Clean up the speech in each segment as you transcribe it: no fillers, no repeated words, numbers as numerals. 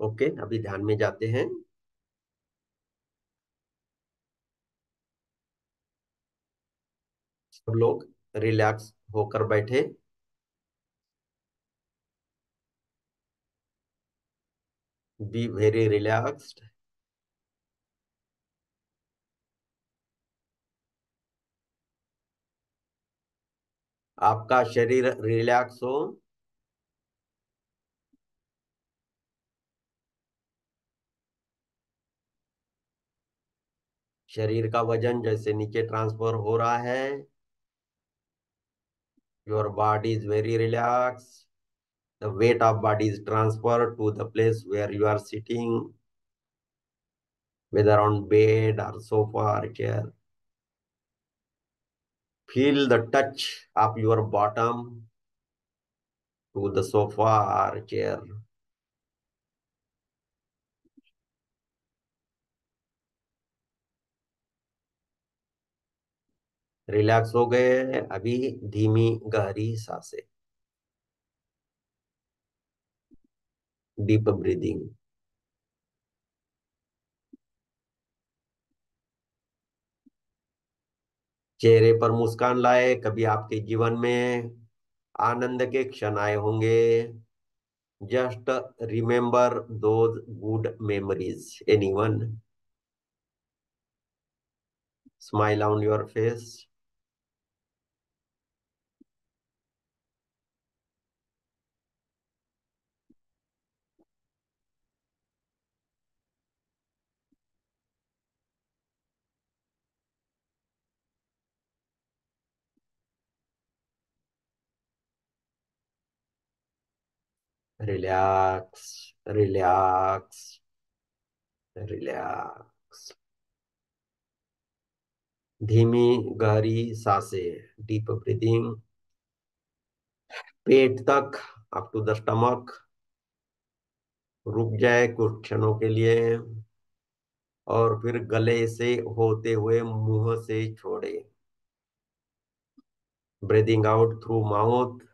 Okay, अभी ध्यान में जाते हैं। सब लोग रिलैक्स होकर बैठे। Be very relaxed. आपका शरीर रिलैक्स हो। शरीर का वजन जैसे नीचे ट्रांसफर हो रहा है। Your body is very relax. The weight of body is transfer to the place where you are sitting, whether on bed or sofa or chair. Feel the touch of your bottom to the sofa or chair. Relax हो गए। अभी धीमी गहरी सांसें। Deep breathing. चेहरे पर मुस्कान लाए। कभी आपके जीवन में आनंद के क्षण आए होंगे। Just remember those good memories. Anyone? Smile on your face. Relax, relax, relax. धीमी गहरी सांसें। Deep breathing. पेट तक, अप टू द स्टमक। रुक जाए कुछ क्षणों के लिए और फिर गले से होते हुए मुंह से छोड़े। Breathing out through mouth.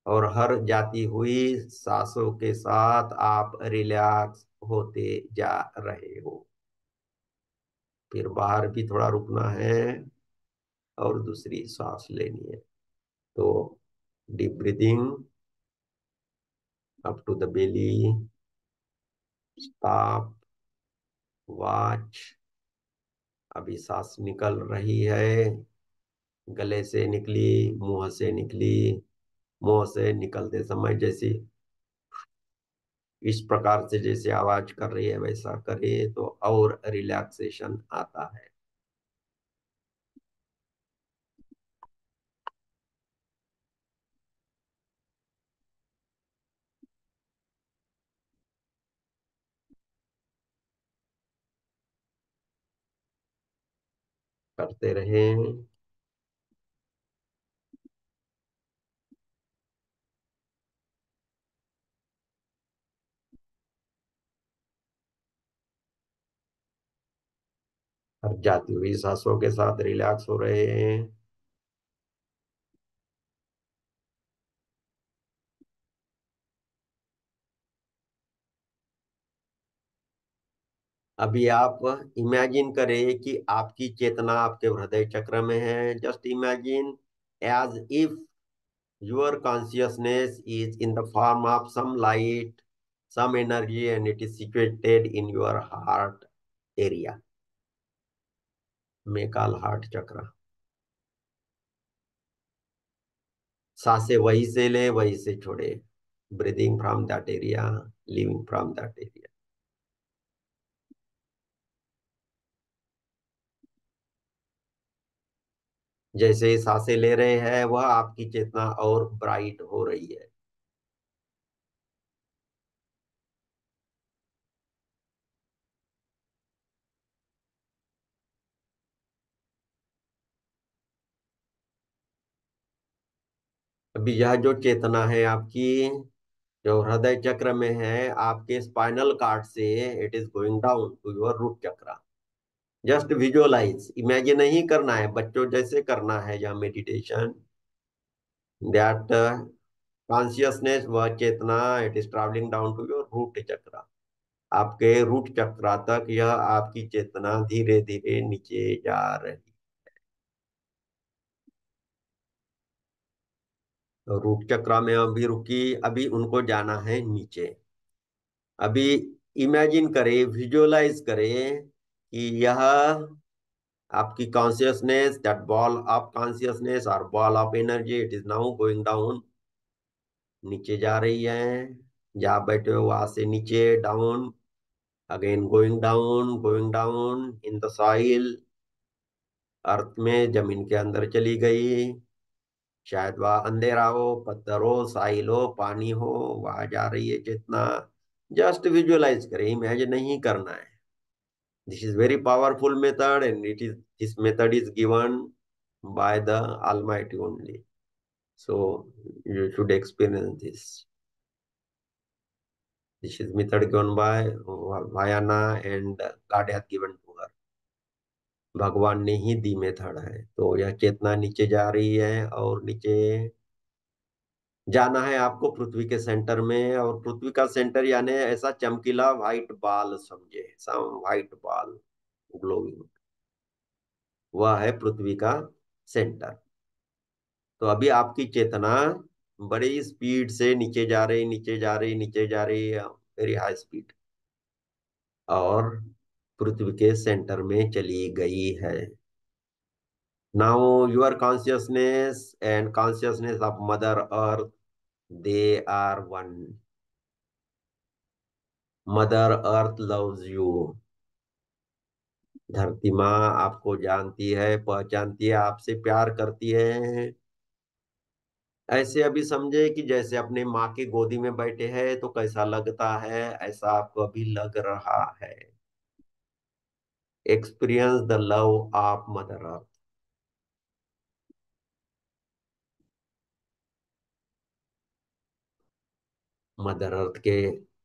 और हर जाती हुई सांसों के साथ आप रिलैक्स होते जा रहे हो। फिर बाहर भी थोड़ा रुकना है और दूसरी सांस लेनी है। तो deep breathing up to the belly. Stop. Watch. अभी सांस निकल रही है। गले से निकली, मुंह से निकली। मुंह से निकलते समय जैसे इस प्रकार से जैसे आवाज कर रही है वैसा करे तो और रिलैक्सेशन आता है। करते रहें। और जाती हुई सांसों के साथ रिलैक्स हो रहे हैं। अभी आप इमेजिन करें कि आपकी चेतना आपके हृदय चक्र में है। Just imagine as if your consciousness is in the form of some light, some energy, and it is situated in your heart area. मैं कॉल हार्ट चक्र। सांसें वही से ले वही से छोड़े। Breathing from that area, living from that area. जैसे ही सांसें ले रहे हैं वह आपकी चेतना और ब्राइट हो रही है। अभी यह जो चेतना है आपकी, जो हृदय चक्र में है, आपके स्पाइनल कार्ड से it is going down to your root chakra. Just visualise, imagine नहीं करना है, बच्चों जैसे करना है यह मेडिटेशन। दैट कॉन्शियसनेस वह चेतना, it is travelling down to your root chakra. आपके रूट चक्रा तक यह आपकी चेतना धीरे धीरे नीचे जा रही। तो रूट चक्रा में अभी रुकी, अभी उनको जाना है नीचे। अभी इमेजिन करें, विजुअलाइज करें कि यह आपकी consciousness, that ball of consciousness और ball of energy, it is now going down, नीचे जा रही है। जहाँ बैठे हो वहां से नीचे, down, again going down in the soil, earth में, जमीन के अंदर चली गई। शायद वह अंधेरा हो, पत्थर हो, साहिल हो, पानी हो, वहां जा रही है चेतना। जस्ट विजुअलाइज करें, इमेजिन नहीं करना है। This is very powerful method and it is, this method is given by the Almighty only. So you should experience this. This is method given by Vayana and God hath given to her. भगवान ने ही the method है। तो यह चेतना नीचे जा रही है और नीचे जाना है आपको पृथ्वी के सेंटर में। और पृथ्वी का सेंटर यानी ऐसा चमकीला व्हाइट बॉल समझे, सम व्हाइट बॉल ग्लोइंग, वह है पृथ्वी का सेंटर। तो अभी आपकी चेतना बड़ी स्पीड से नीचे जा रही, नीचे जा रही, नीचे जा रही, वेरी हाई स्पीड, और पृथ्वी के सेंटर में चली गई है। Now your consciousness and consciousness of mother earth, they are one. Mother earth loves you. धरती माँ आपको जानती है, पहचानती है, आपसे प्यार करती है। ऐसे अभी समझे कि जैसे अपने माँ के गोदी में बैठे हैं तो कैसा लगता है, ऐसा आपको अभी लग रहा है। Experience the love of mother earth. Mother earth के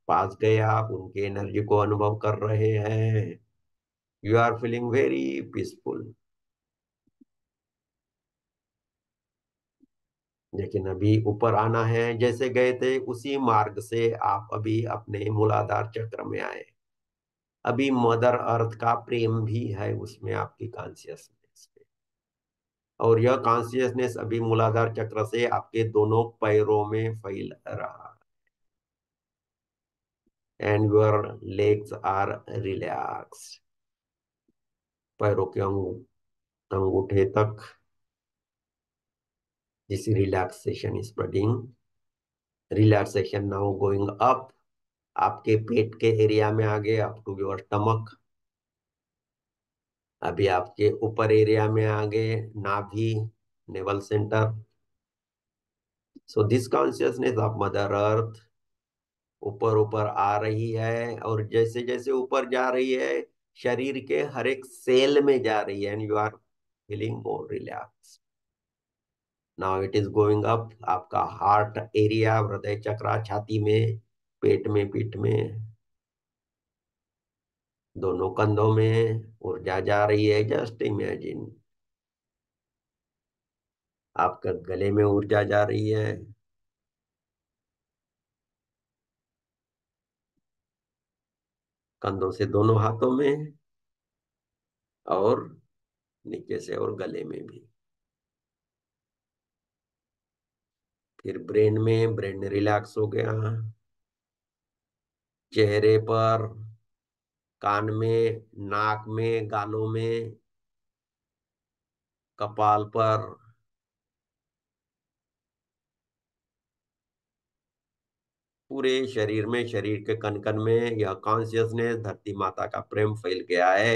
पास गए आप, उनके एनर्जी को अनुभव कर रहे हैं। You are feeling very peaceful. लेकिन अभी ऊपर आना है, जैसे गए थे उसी मार्ग से आप अभी अपने मूलाधार चक्र में आए। अभी मदर अर्थ का प्रेम भी है उसमें, आपकी कॉन्शियसनेस में। और यह कॉन्शियसनेस अभी मूलाधार चक्र से आपके दोनों पैरों में फैल रहा। And your legs are relax. पैरों के अंगूठे तक this relaxation is spreading. Relaxation now going up, आपके पेट के एरिया में आगे, अप टू योर स्टमक। अभी आपके ऊपर एरिया में आगे, नाभि, naval centre. So this consciousness of mother अर्थ ऊपर ऊपर आ रही है, और जैसे जैसे ऊपर जा रही है शरीर के हर एक सेल में जा रही है। And you are feeling more relax. Now it is going up, आपका हार्ट एरिया, हृदय चक्र, छाती में, पेट में, पीठ में, दोनों कंधों में ऊर्जा जा रही है। जस्ट इमेजिन, आपका गले में ऊर्जा जा रही है, कंधों से दोनों हाथों में, और नीचे से और गले में भी। फिर ब्रेन में, ब्रेन रिलैक्स हो गया। चेहरे पर, कान में, नाक में, गालों में, कपाल पर, पूरे शरीर में, शरीर के कण कण में यह कॉन्शियसनेस, धरती माता का प्रेम फैल गया है।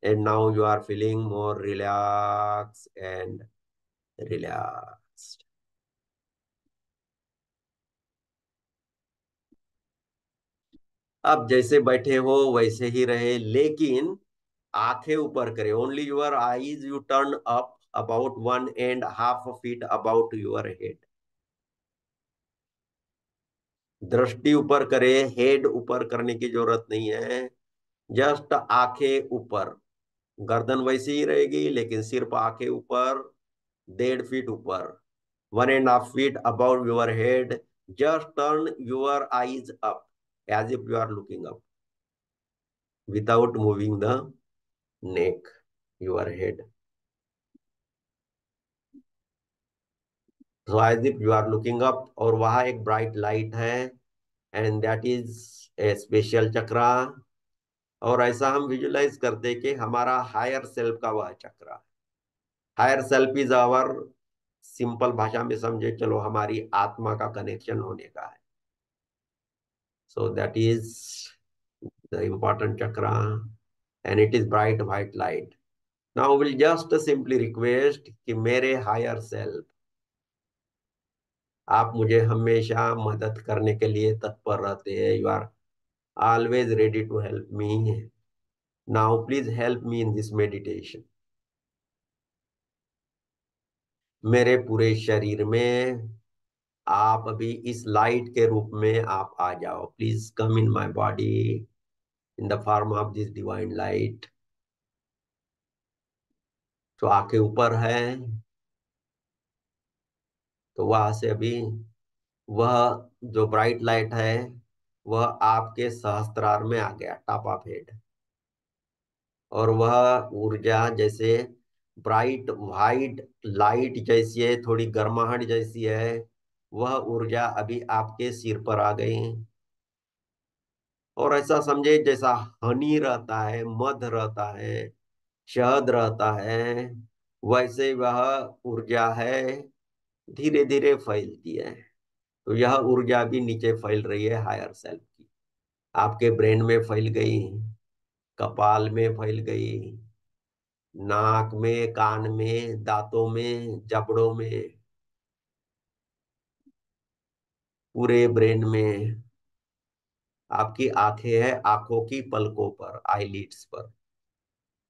And now you are feeling more relax and relaxed. अब जैसे बैठे हो वैसे ही रहे, लेकिन आंखें ऊपर करें। Only your eyes U turn up about 1.5 feet about your head. दृष्टि ऊपर करे, हेड ऊपर करने की जरूरत नहीं है। जस्ट आंखें ऊपर, गर्दन वैसी ही रहेगी लेकिन सिर्फ आंखें ऊपर, 1.5 फीट ऊपर। 1.5 feet above your head. Just turn your eyes up as if you are looking up without moving the neck, your head. So as if you are looking up, और वहाँ एक bright light है, and that is a special चक्रा. और ऐसा हम visualise करते हैं कि हमारा हायर सेल्फ का वह chakra. Higher self is our, simple भाषा में समझे चलो, हमारी आत्मा का कनेक्शन होने का है. So that is the important chakra, and it is bright white light. Now will just simply request कि मेरे हायर सेल्फ, आप मुझे हमेशा मदद करने के लिए तत्पर रहते हैं. You are always ready to help me. Now please help me in this meditation. मेरे पूरे शरीर में आप अभी इस लाइट के रूप में आप आ जाओ. Please come in my body in the form of this divine light. तो आंखें ऊपर है, तो वहां से अभी वह जो ब्राइट लाइट है वह आपके सहस्त्रार में आ गया, टॉप ऑफ हेड. और वह ऊर्जा जैसे ब्राइट वाइट लाइट जैसी है, थोड़ी गर्माहट जैसी है, वह ऊर्जा अभी आपके सिर पर आ गई. और ऐसा समझे जैसा हनी रहता है, मध रहता है, शहद रहता है, वैसे वह ऊर्जा है, धीरे धीरे फैलती है. तो यह ऊर्जा भी नीचे फैल रही है हायर सेल्फ की. आपके ब्रेन में फैल गई, कपाल में फैल गई, नाक में, कान में, दांतों में, जबड़ों में, पूरे ब्रेन में. आपकी आंखें हैं, आंखों की पलकों पर, आईलिड्स पर.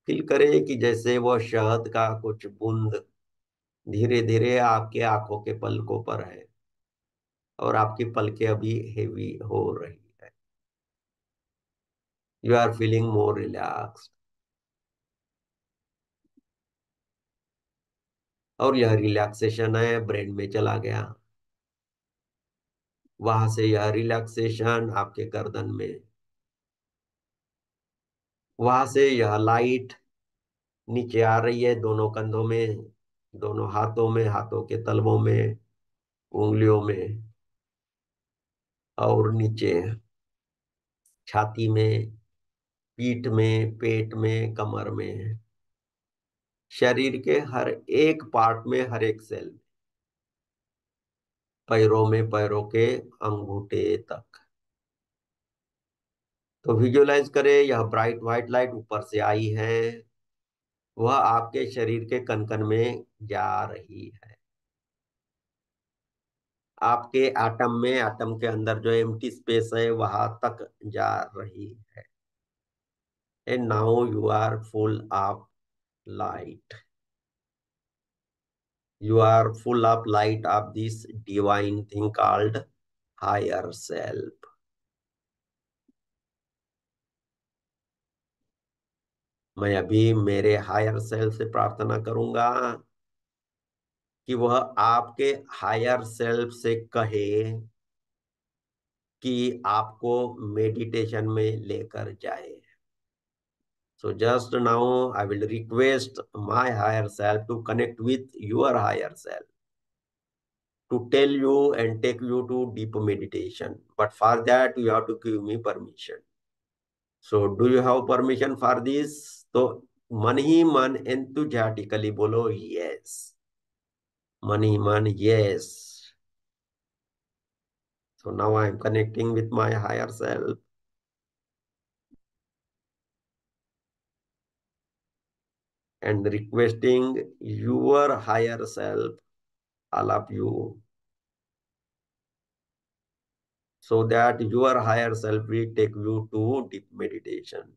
फील करें कि जैसे वो शहद का कुछ बूंद धीरे धीरे आपके आंखों के पलकों पर है, और आपकी पलकें अभी हेवी हो रही है. You are feeling more relaxed. और यह रिलैक्सेशन है ब्रेन में चला गया. वहां से यह रिलैक्सेशन आपके गर्दन में, वहां से यह लाइट नीचे आ रही है दोनों कंधों में, दोनों हाथों में, हाथों के तलवों में, उंगलियों में, और नीचे छाती में, पीठ में, पेट में, कमर में, शरीर के हर एक पार्ट में, हर एक सेल, पैरों में, पैरों के अंगूठे तक. तो विजुलाइज करें यह ब्राइट व्हाइट लाइट ऊपर से आई है, वह आपके शरीर के कण कण में जा रही है. आपके एटम में, एटम के अंदर जो एम्प्टी स्पेस है वहां तक जा रही है. And now you are full of light. You are full of light of this divine thing called higher self. मैं अभी मेरे हायर सेल्फ से प्रार्थना करूंगा कि वह आपके हायर सेल्फ से कहे कि आपको मेडिटेशन में लेकर जाए. So just now I will request my higher self to connect with your higher self, to tell you and take you to deep meditation. But for that you have to give me permission. So do you have permission for this? तो मन ही मन enthusiastically बोलो yes. मन ही मन yes. So now I am connecting with my higher self and requesting your higher self, all of you, so that your higher self will take you to deep meditation.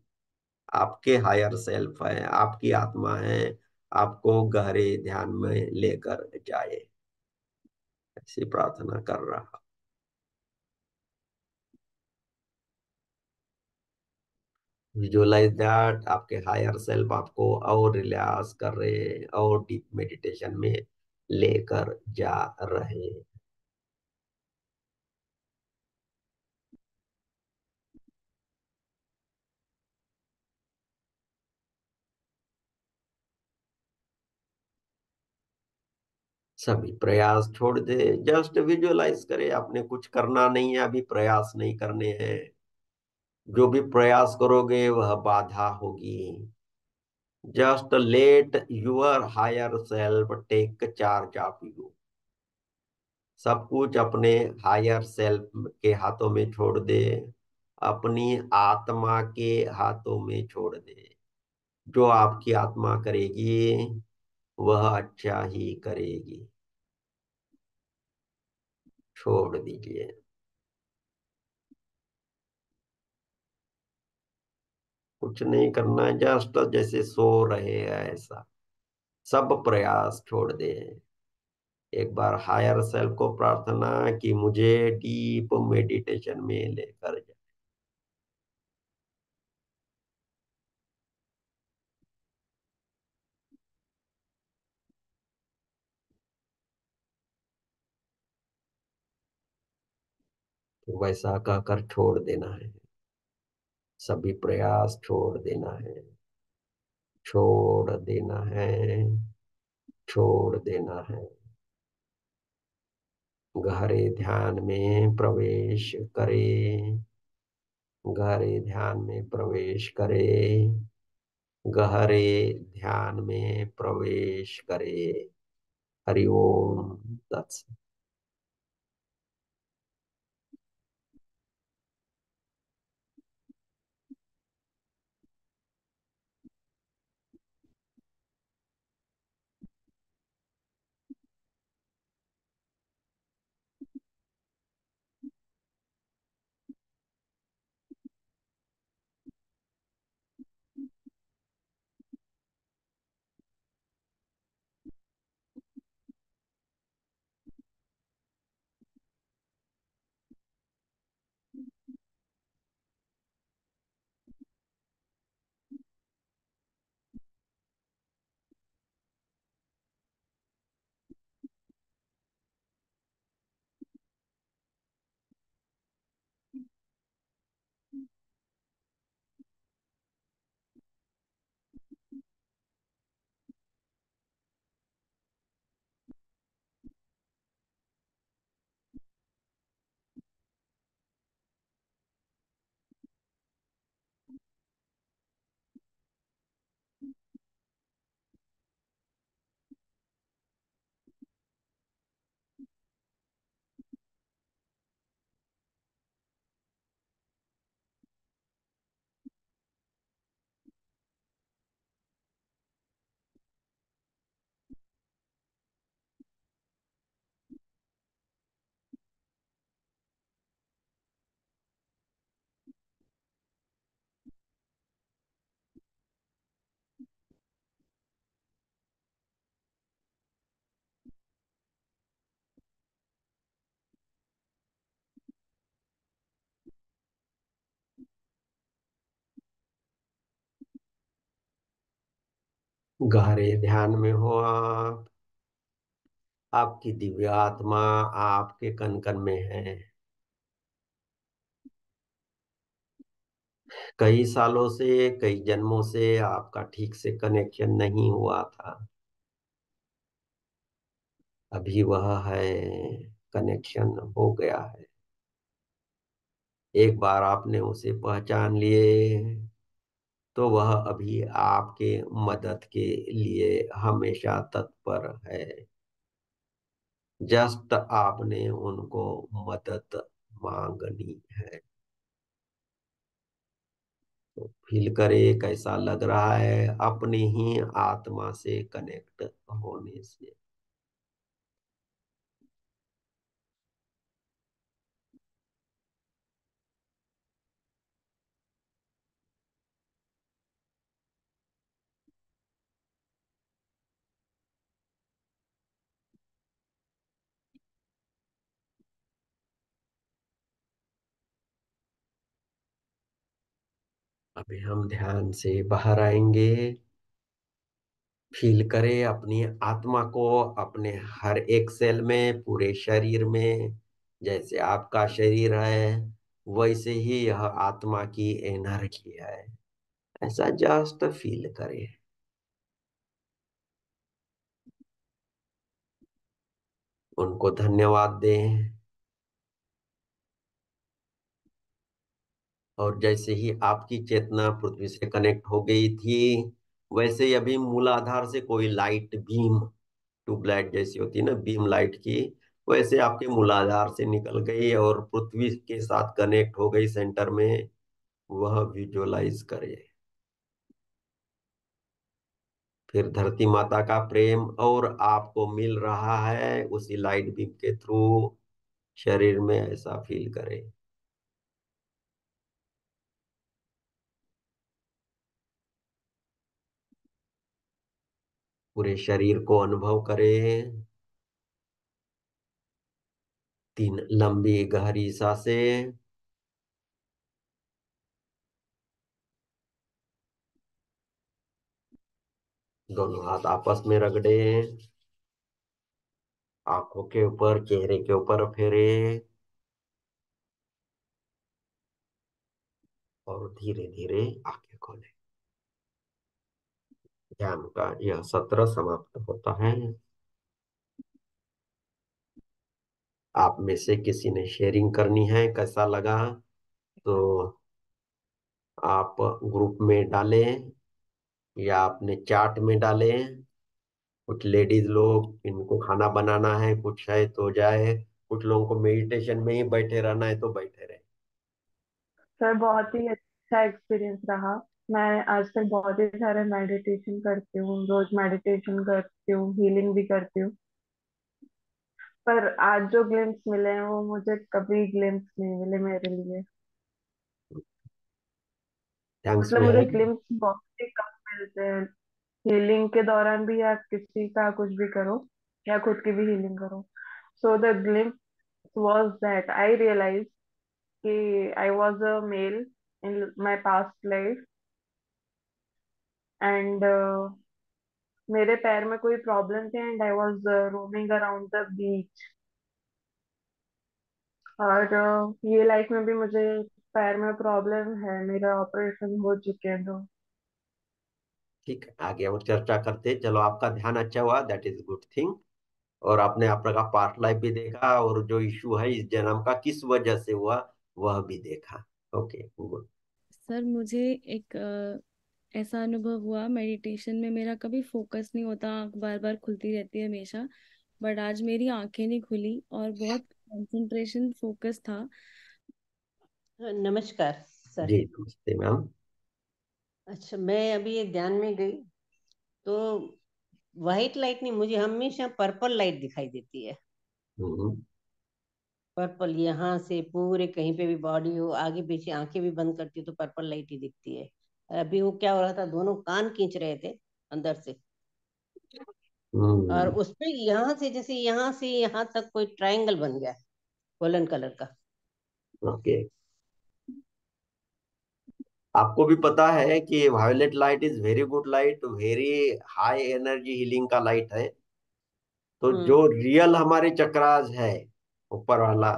आपके higher self है, आपकी आत्मा है, आपको गहरे ध्यान में लेकर जाए. ऐसी प्रार्थना कर रहा. विजुअलाइज दैट आपके हायर सेल्फ आपको और रिलैक्स कर रहे हैं और डीप मेडिटेशन में लेकर जा रहे। सभी प्रयास छोड़ दे। जस्ट विजुअलाइज करे, आपने कुछ करना नहीं है, अभी प्रयास नहीं करने हैं। जो भी प्रयास करोगे वह बाधा होगी। Just let your higher self take charge of you. सब कुछ अपने हायर सेल्फ के हाथों में छोड़ दे। अपनी आत्मा के हाथों में छोड़ दे। जो आपकी आत्मा करेगी वह अच्छा ही करेगी। छोड़ दीजिए। कुछ नहीं करना है, जस्ट जैसे सो रहे हैं ऐसा। सब प्रयास छोड़ दे। एक बार हायर सेल्फ को प्रार्थना कि मुझे डीप मेडिटेशन में लेकर जाए। तो वैसा कहकर छोड़ देना है। सभी प्रयास छोड़ देना है। छोड़ देना है। छोड़ देना है। गहरे ध्यान में प्रवेश करें। गहरे ध्यान में प्रवेश करें। गहरे ध्यान में प्रवेश करें। हरि ओम तत्सत। गहरे ध्यान में हो आप। आपकी दिव्य आत्मा आपके कण कण में है। कई सालों से, कई जन्मों से आपका ठीक से कनेक्शन नहीं हुआ था। अभी वह है। कनेक्शन हो गया है। एक बार आपने उसे पहचान लिए तो वह अभी आपके मदद के लिए हमेशा तत्पर है। जस्ट आपने उनको मदद मांगनी है। तो फील करे कैसा लग रहा है अपनी ही आत्मा से कनेक्ट होने से। अभी हम ध्यान से बाहर आएंगे। फील करें अपनी आत्मा को, अपने हर एक सेल में, पूरे शरीर में। जैसे आपका शरीर है वैसे ही यह आत्मा की एनर्जी है। ऐसा जस्ट फील करें। उनको धन्यवाद दें। और जैसे ही आपकी चेतना पृथ्वी से कनेक्ट हो गई थी, वैसे ही अभी मूलाधार से कोई लाइट बीम, ट्यूबलाइट जैसी होती है ना बीम लाइट की, वैसे आपके मूलाधार से निकल गई और पृथ्वी के साथ कनेक्ट हो गई सेंटर में। वह विजुअलाइज करे। फिर धरती माता का प्रेम और आपको मिल रहा है उसी लाइट बीम के थ्रू। शरीर में ऐसा फील करे। पूरे शरीर को अनुभव करें। 3 लंबी गहरी सांसें। दोनों हाथ आपस में रगड़े। आंखों के ऊपर, चेहरे के ऊपर फेरे। और धीरे धीरे आंखें खोले। ध्यान का यह सत्र समाप्त होता है। आप में से किसी ने शेयरिंग करनी है, कैसा लगा तो आप ग्रुप में डालें या अपने चार्ट में डालें। कुछ लेडीज लोग इनको खाना बनाना है, कुछ है तो जाए, कुछ लोगों को मेडिटेशन में ही बैठे रहना है तो बैठे रहे। सर बहुत ही अच्छा एक्सपीरियंस रहा। मैं आज तक बहुत ही सारे मेडिटेशन करती हूँ, रोज मेडिटेशन करती हूँ, हीलिंग भी करती हूँ। पर आज जो ग्लिम्स मिले हैं वो मुझे कभी ग्लिम्स नहीं मिले मेरे लिए। थैंक्स मतलब मुझे मैम। ग्लिम्स बहुत ही कम मिलते हैं। हीलिंग के दौरान भी या किसी का कुछ भी करो या खुद की भी हीलिंग करो, so the glimpse was that I realise कि I was a male in my past life, and मेरे पैर में कोई प्रॉब्लम थे and I was roaming around the beach. और ये लाइफ में भी मुझे पैर में प्रॉब्लम है, मेरा ऑपरेशन हो चुके हैं दो। ठीक है, आगे और चर्चा करते हैं। चलो, आपका ध्यान अच्छा हुआ, दैट इज गुड थिंग। और आपने आपका पास्ट लाइफ भी देखा और जो इश्यू है इस जन्म का किस वजह से हुआ वह भी देखा। Okay, good. सर मुझे एक ऐसा अनुभव हुआ मेडिटेशन में, मेरा कभी फोकस नहीं होता, आंख बार बार खुलती रहती है हमेशा। बट आज मेरी आंखें नहीं खुली और बहुत कंसंट्रेशन फोकस था। नमस्कार सर। जी नमस्ते मैम। अच्छा, मैं अभी ये ध्यान में गई तो व्हाइट लाइट नहीं, मुझे हमेशा पर्पल लाइट दिखाई देती है। हम्म। पर्पल, यहाँ से पूरे कहीं पे भी बॉडी हो, आगे पीछे आंखें भी बंद करती हूँ तो पर्पल लाइट ही दिखती है। अभी वो क्या हो रहा था, दोनों कान खींच रहे थे अंदर से, और हम्म। उसपे यहाँ से जैसे यहाँ से यहाँ तक कोई ट्रायंगल बन गया, गोल्डन कलर का। ओके। आपको भी पता है कि violet light is very good light, very high energy healing का लाइट है। तो जो हम्म। रियल हमारे चक्रास है, ऊपर वाला,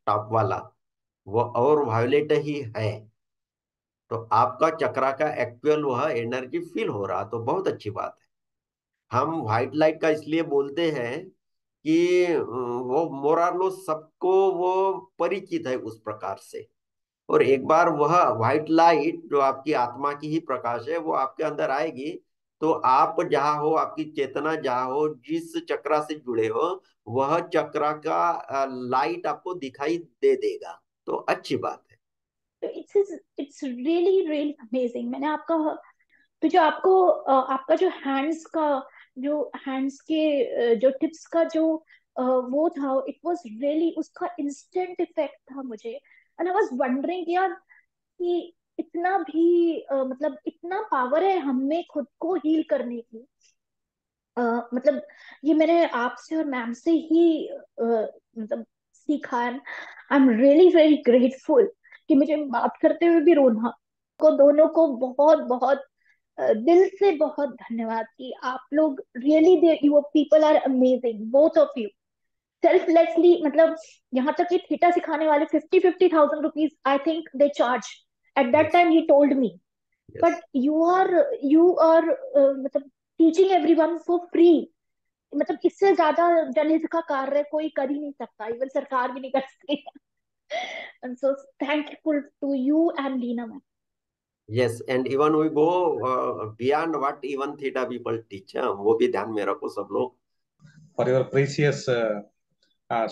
टॉप वाला, वो और वायोलेट ही है। तो आपका चक्रा का एक्चुअल वह एनर्जी फील हो रहा, तो बहुत अच्छी बात है। हम व्हाइट लाइट का इसलिए बोलते हैं कि वो मोरारलो सबको वो परिचित है उस प्रकार से। और एक बार वह व्हाइट लाइट जो आपकी आत्मा की ही प्रकाश है वो आपके अंदर आएगी, तो आप जहाँ हो, आपकी चेतना जहाँ हो, जिस चक्रा से जुड़े हो, वह चक्रा का लाइट आपको दिखाई दे देगा। तो अच्छी बात है। It's it's really really amazing. मैंने आपका तो जो आपको आपका जो हैंड्स का, जो हैंड्स के जो टिप्स का जो वो था, इट वाज रियली, उसका इंस्टेंट इफेक्ट था मुझे। एंड आई वाज वंडरिंग यार कि इतना भी मतलब इतना पावर है हम में खुद को हील करने की। मतलब ये मैंने आपसे और मैम से ही मतलब सीखा। And I am really very grateful कि मुझे बात करते हुए भी रोना को दोनों को बहुत बहुत दिल से बहुत धन्यवाद कि आप लोग really you people are amazing both of you selflessly. मतलब यहाँ तक कि थीटा सिखाने वाले 50,000 rupees I think they charge at that yes time ही told me. Yes but you are मतलब टीचिंग एवरीवन फॉर फ्री। मतलब इससे ज्यादा जनहित का कार्य कोई कर ही नहीं सकता, इवन सरकार भी नहीं कर सकती। I'm so thankful to you and Leena ma'am. Yes and even we go beyond what even theta people teach, वो भी ध्यान में रखो सब लोग। For your precious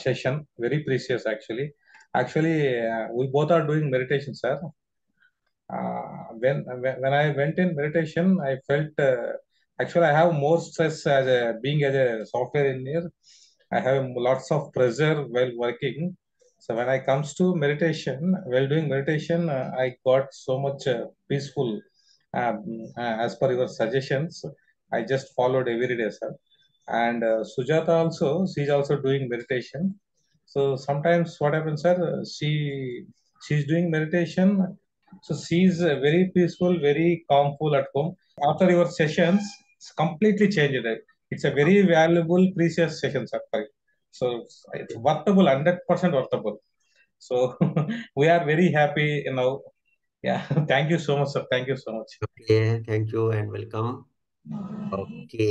session, very precious actually. Actually, we both are doing meditation, sir. When I went in meditation, I felt actually I have more stress as a software engineer. I have lots of pressure while working. So when I comes to meditation, while doing meditation, I got so much peaceful. As per your suggestions, I just followed every day, sir. And Sujata also, she's also doing meditation. So sometimes what happens, sir, she's doing meditation, so she's very peaceful, very calmful at home. After your sessions, it's completely changed it. It's a very valuable, precious session, sir. So it's worthable, 100% worthable. So we are very happy, you know. Yeah, thank you so much, sir. Thank you so much. Okay, thank you and welcome. Okay,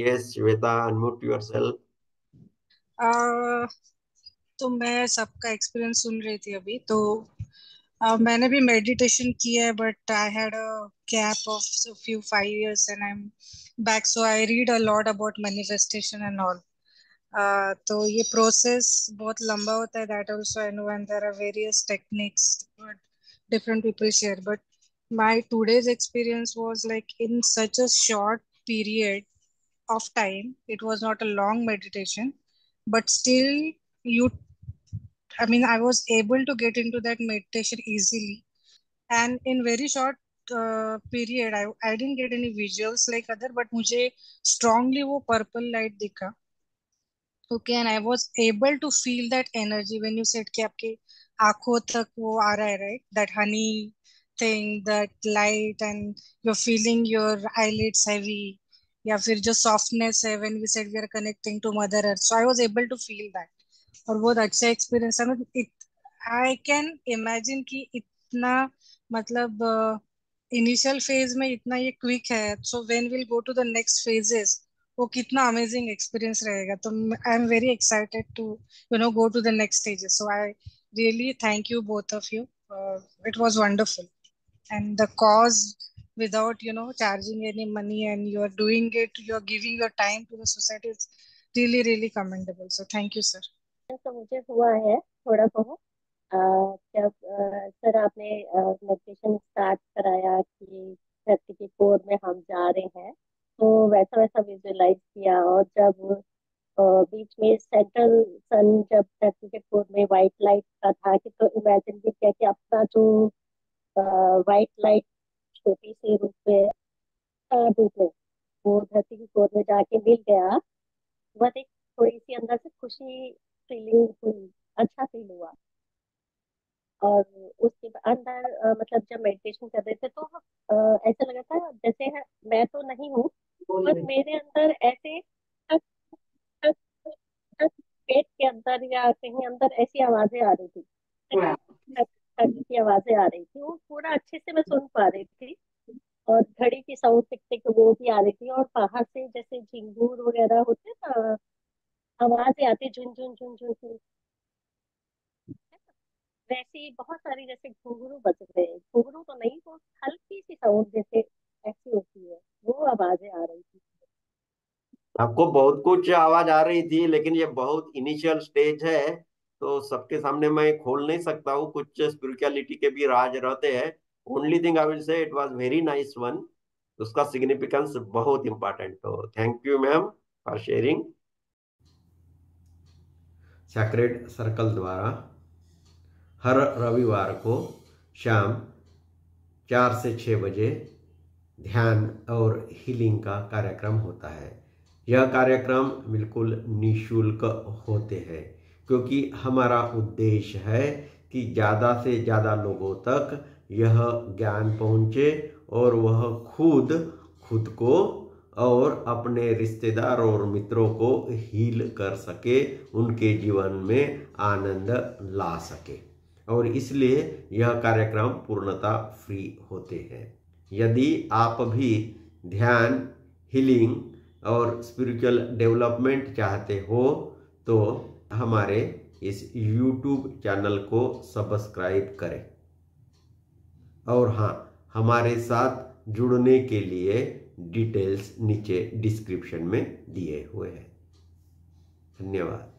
yes Shweta, unmute yourself. तो मैं सबका experience सुन रही थी अभी, तो मैंने भी meditation किया है, but I had a gap of few 5 years and I am back, so I read a lot about manifestation and all. तो ये प्रोसेस बहुत लंबा होता है, that also I know, and there are various techniques but different people share. But my today's experience was like in such a short period of time. It was not a long meditation, but still you, I mean, I was able to get into that meditation easily, and in very short period, I didn't get any visuals like other, but मुझे strongly वो purple light दिखा. Okay, and I was able to feel that energy when you said कि आपके आंखों तक वो आ रहा है, right? That honey thing, that light, and you're feeling your eyelids heavy, या फिर जो softness है when we said we are connecting to Mother Earth. So I was able to feel that. और बहुत अच्छा एक्सपीरियंस है। आई कैन इमेजिन कि इतना, मतलब इनिशियल फेज में इतना ये क्विक है, so when will go to the next phases वो कितना अमेजिंग एक्सपीरियंस रहेगा। तो I am very excited to go to the next stages. So I really thank you both of you, it was wonderful, and the cause without charging any money, and you are doing it, you are giving your time to the society, is really really commendable. So thank you, sir. तो मुझे हुआ है थोड़ा बहुत। जब sir आपने meditation start कराया कि धरती के कोर में हम जा रहे हैं, तो वैसा वैसा विजुअलाइज किया। और जब बीच में सेंट्रल सन जब धरती के कोर में व्हाइट लाइट का था कि, तो इमेजिन भी किया कि अपना जो व्हाइट लाइट छोटी सी रूप में रूप में वो धरती की कोर में जाके मिल गया। वह एक थोड़ी सी अंदर से खुशी फीलिंग हुई, अच्छा फील हुआ। और उसके अंदर मतलब जब मेडिटेशन कर रहे थे तो ऐसा लगा था जैसे मैं तो नहीं हूँ, पर मेरे अंदर ऐसे टक टक टक पेट के अंदर या कहीं अंदर ऐसी आवाजें आ रही थी, टक टक टक की आवाजें आ रही थी। वो थोड़ा अच्छे से मैं सुन पा रही थी। और घड़ी की साउंड टिक टिक वो भी आ रही थी। और बाहर से जैसे झिंगूर वगैरह होते हैं ना, आवाजें आती झुन झुन झुन झुन झुन, वैसे बहुत सारी जैसे घुंघरू बज रहे हैं। घुंघरू तो नहीं, वो हल्की सी साउंड जैसे ऐसी होती है, वो आवाजें आ रही थी। आपको बहुत कुछ आवाज आ रही थी, लेकिन ये बहुत इनिशियल स्टेज है, तो सबके सामने मैं खोल नहीं सकता हूँ। कुछ स्पिरिचुअलिटी के भी राज रहते हैं। Only thing I will say it was very nice one. उसका सिग्निफिकेंस बहुत इंपॉर्टेंट। तो thank you ma'am for sharing. Sacred circle द्वारा हर रविवार को शाम 4 से 6 बजे ध्यान और हीलिंग का कार्यक्रम होता है। यह कार्यक्रम बिल्कुल निःशुल्क होते हैं, क्योंकि हमारा उद्देश्य है कि ज़्यादा से ज़्यादा लोगों तक यह ज्ञान पहुँचे और वह खुद को और अपने रिश्तेदार और मित्रों को हील कर सके, उनके जीवन में आनंद ला सके। और इसलिए यह कार्यक्रम पूर्णतः फ्री होते हैं। यदि आप भी ध्यान, हीलिंग और स्पिरिचुअल डेवलपमेंट चाहते हो तो हमारे इस YouTube चैनल को सब्सक्राइब करें। और हाँ, हमारे साथ जुड़ने के लिए डिटेल्स नीचे डिस्क्रिप्शन में दिए हुए हैं। धन्यवाद।